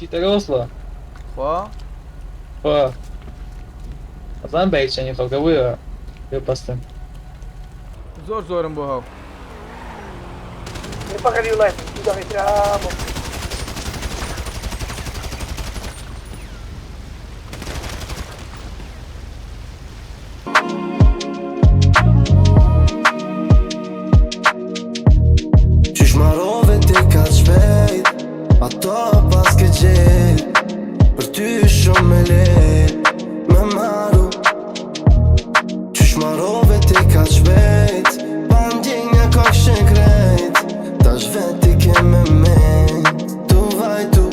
Qite Roslo? Po? Po. A znam bejqen një tokë, ujë. Jo pas tym. Zor zorën bëhau. Nie pachali ulaj, tu retramo. Qysh marove ti ka shpejt, ato pas ke gjet, për ty shumë me let, me maru. Qysh marove ti ka shpejt, pa ndjenja kokshen krejt, tash veti ke me tu vajtu.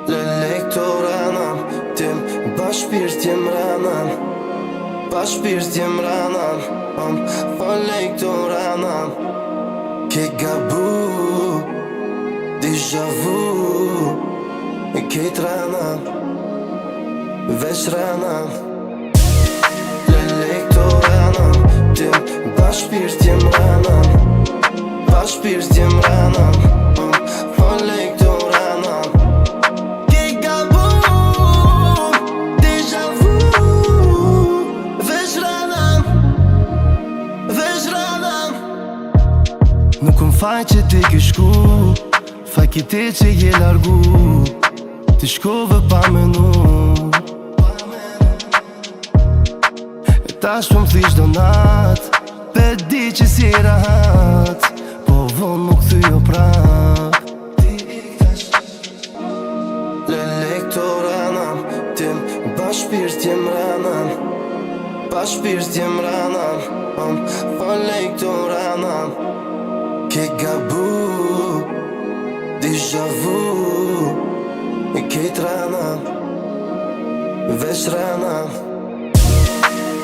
Lele këto ranan, tim bashpirt jem ranan, bashpirt jem ranan, lele këto ranan. Ke gabu, déjà vu, e kejt rana, veç rana. Lele këto rana, tim bashpirt jem rana, bashpirt jem rana, lele këto rana. Ke gabu, déjà vu, veç rana, veç rana. Nuk më faj që ti ke shku, faj ki ti që je largu, ti shkove pa menu. E tash po m'thish do nat, pe di që si rahat, po vonë nuk thyjo prap. Lele këto ranan, tim bashpirt jem ranan, bashpirt jem ranan, lele këto ranan. Ke gabu, déjà vu, e kejt rana, veç rana.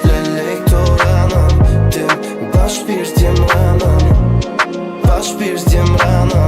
Lele këto rana, tim bashpirt jem rana, bashpirt jem rana.